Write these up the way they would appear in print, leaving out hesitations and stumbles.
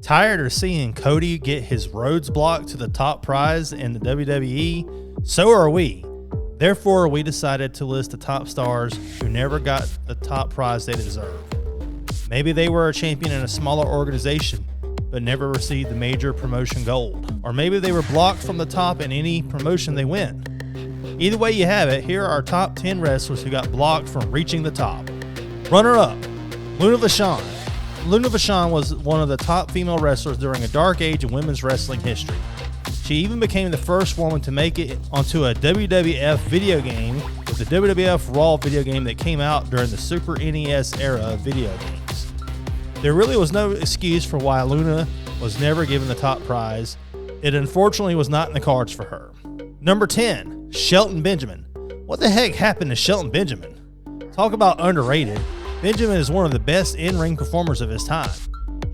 Tired of seeing Cody get his Rhodes blocked to the top prize in the WWE? So are we. Therefore, we decided to list the top stars who never got the top prize they deserve. Maybe they were a champion in a smaller organization, but never received the major promotion gold. Or maybe they were blocked from the top in any promotion they went. Either way you have it, here are our top 10 wrestlers who got blocked from reaching the top. Runner-up, Luna Vachon. Luna Vachon was one of the top female wrestlers during a dark age in women's wrestling history. She even became the first woman to make it onto a WWF video game with the WWF Raw video game that came out during the Super NES era of video games. There really was no excuse for why Luna was never given the top prize. It unfortunately was not in the cards for her. Number 10, Shelton Benjamin. What the heck happened to Shelton Benjamin? Talk about underrated. Benjamin is one of the best in-ring performers of his time.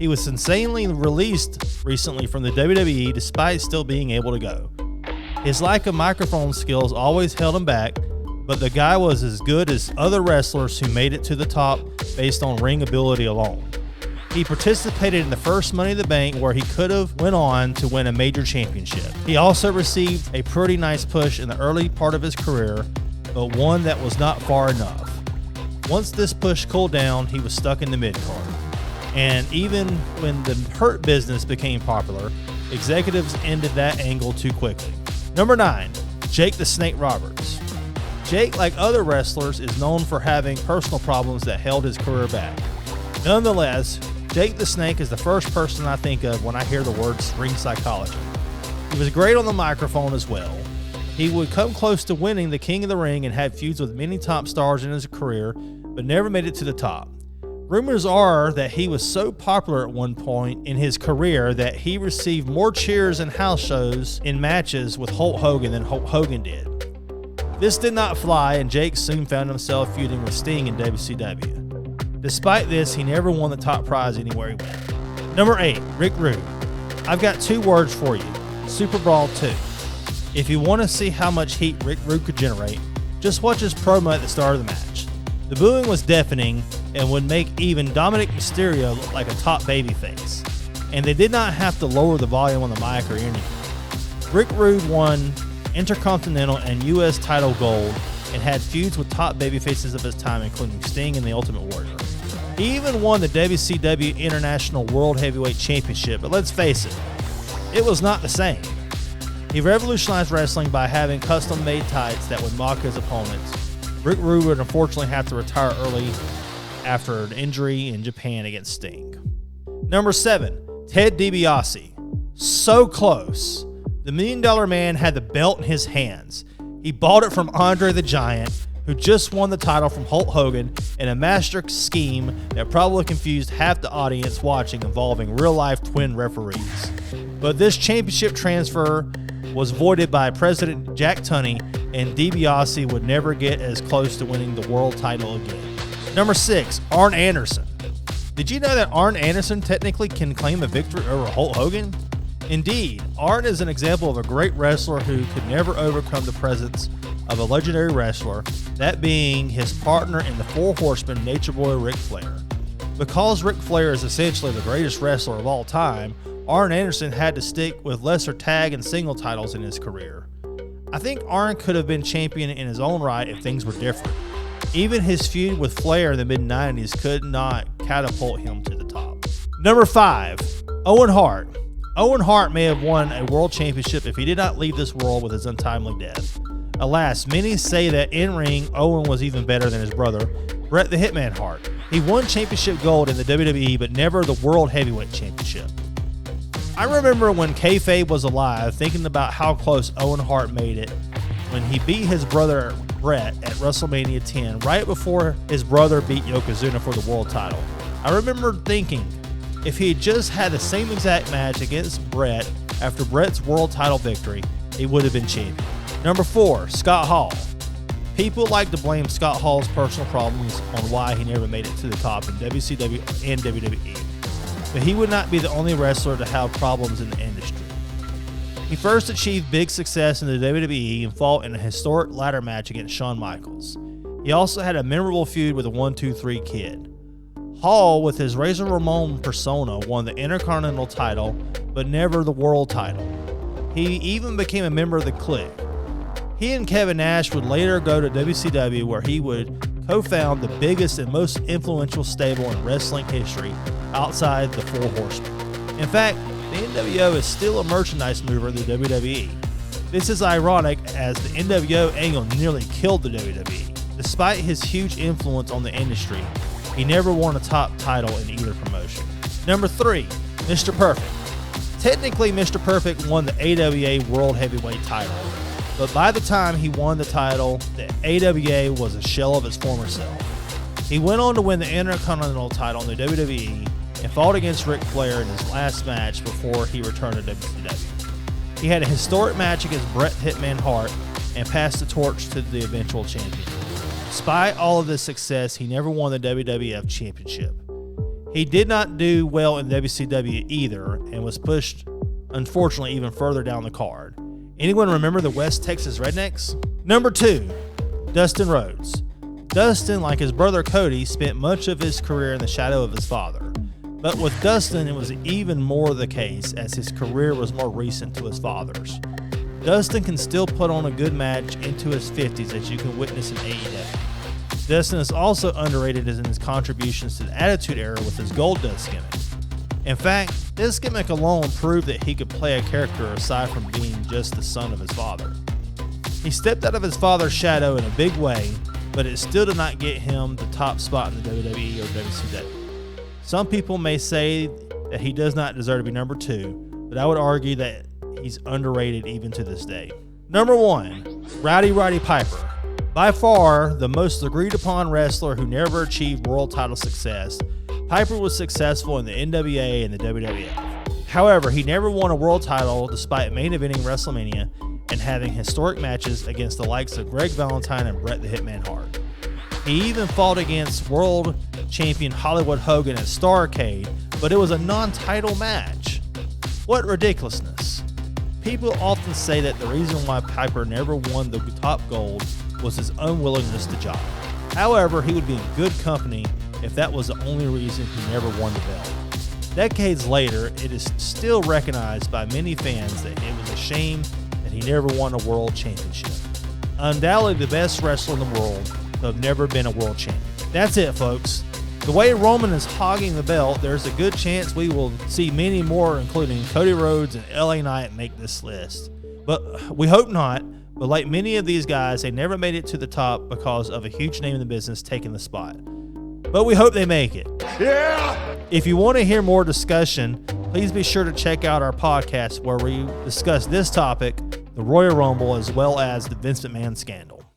He was insanely released recently from the WWE despite still being able to go. His lack of microphone skills always held him back, but the guy was as good as other wrestlers who made it to the top based on ring ability alone. He participated in the first Money in the Bank where he could have went on to win a major championship. He also received a pretty nice push in the early part of his career, but one that was not far enough. Once this push cooled down, he was stuck in the mid-card. And even when the Hurt Business became popular, executives ended that angle too quickly. Number 9, Jake the Snake Roberts. Jake, like other wrestlers, is known for having personal problems that held his career back. Nonetheless, Jake the Snake is the first person I think of when I hear the words ring psychology. He was great on the microphone as well. He would come close to winning the King of the Ring and had feuds with many top stars in his career, but never made it to the top. Rumors are that he was so popular at one point in his career that he received more cheers and house shows in matches with Hulk Hogan than Hulk Hogan did. This did not fly, and Jake soon found himself feuding with Sting in WCW. Despite this, he never won the top prize anywhere he went. Number 8, Rick Rude. I've got 2 words for you, Super Brawl 2. If you want to see how much heat Rick Rude could generate, just watch his promo at the start of the match. The booing was deafening and would make even Dominic Mysterio look like a top babyface. And they did not have to lower the volume on the mic or anything. Rick Rude won Intercontinental and U.S. title gold and had feuds with top babyfaces of his time, including Sting and the Ultimate Warrior. He even won the WCW International World Heavyweight Championship, but let's face it, it was not the same. He revolutionized wrestling by having custom-made tights that would mock his opponents. Rick Rude would unfortunately have to retire early after an injury in Japan against Sting. Number 7, Ted DiBiase. So close. The $1 Million Man had the belt in his hands. He bought it from Andre the Giant, who just won the title from Hulk Hogan in a master scheme that probably confused half the audience watching, involving real-life twin referees. But this championship transfer was voided by President Jack Tunney, and DiBiase would never get as close to winning the world title again. Number 6, Arn Anderson. Did you know that Arn Anderson technically can claim a victory over Hulk Hogan? Indeed, Arn is an example of a great wrestler who could never overcome the presence of a legendary wrestler, that being his partner in the Four Horsemen, Nature Boy Ric Flair. Because Ric Flair is essentially the greatest wrestler of all time, Arn Anderson had to stick with lesser tag and single titles in his career. I think Arn could have been champion in his own right if things were different. Even his feud with Flair in the mid-90s could not catapult him to the top. Number 5, Owen Hart. Owen Hart may have won a world championship if he did not leave this world with his untimely death. Alas, many say that in-ring, Owen was even better than his brother, Bret the Hitman Hart. He won championship gold in the WWE, but never the World Heavyweight Championship. I remember when kayfabe was alive, thinking about how close Owen Hart made it when he beat his brother Bret at WrestleMania 10, right before his brother beat Yokozuna for the world title. I remember thinking, if he had just had the same exact match against Bret after Bret's world title victory, he would have been champion. Number 4, Scott Hall. People like to blame Scott Hall's personal problems on why he never made it to the top in WCW and WWE. But he would not be the only wrestler to have problems in the industry. He first achieved big success in the WWE and fought in a historic ladder match against Shawn Michaels. He also had a memorable feud with the 1-2-3 Kid. Hall, with his Razor Ramon persona, won the Intercontinental title, but never the world title. He even became a member of the Clique. He and Kevin Nash would later go to WCW, where he would co-found the biggest and most influential stable in wrestling history outside the Four Horsemen. In fact, the NWO is still a merchandise mover in the WWE. This is ironic, as the NWO angle nearly killed the WWE. Despite his huge influence on the industry, he never won a top title in either promotion. Number 3, Mr. Perfect. Technically, Mr. Perfect won the AWA World Heavyweight title, but by the time he won the title, the AWA was a shell of its former self. He went on to win the Intercontinental title in the WWE and fought against Ric Flair in his last match before he returned to WCW. He had a historic match against Bret Hitman Hart and passed the torch to the eventual champion. Despite all of this success, he never won the WWF Championship. He did not do well in WCW either and was pushed, unfortunately, even further down the card. Anyone remember the West Texas Rednecks? Number 2, Dustin Rhodes. Dustin, like his brother Cody, spent much of his career in the shadow of his father. But with Dustin, it was even more the case, as his career was more recent to his father's. Dustin can still put on a good match into his 50s, as you can witness in AEW. Dustin is also underrated in his contributions to the Attitude Era with his Gold Dust gimmick. In fact, this gimmick alone proved that he could play a character aside from being just the son of his father. He stepped out of his father's shadow in a big way, but it still did not get him the top spot in the WWE or WCW. Some people may say that he does not deserve to be number 2, but I would argue that he's underrated even to this day. Number 1, Rowdy Roddy Piper. By far the most agreed upon wrestler who never achieved world title success, Piper was successful in the NWA and the WWF. However, he never won a world title despite main eventing WrestleMania and having historic matches against the likes of Greg Valentine and Bret the Hitman Hart. He even fought against world champion Hollywood Hogan at Starrcade, but it was a non-title match. What ridiculousness. People often say that the reason why Piper never won the top gold was his unwillingness to job. However, he would be in good company if that was the only reason he never won the belt. Decades later, it is still recognized by many fans that it was a shame that he never won a world championship. Undoubtedly the best wrestler in the world, but have never been a world champion. That's it, folks. The way Roman is hogging the belt, there's a good chance we will see many more, including Cody Rhodes and LA Knight, make this list. But we hope not. But like many of these guys, they never made it to the top because of a huge name in the business taking the spot. But we hope they make it. Yeah! If you want to hear more discussion, please be sure to check out our podcast where we discuss this topic, the Royal Rumble, as well as the Vince McMahon scandal.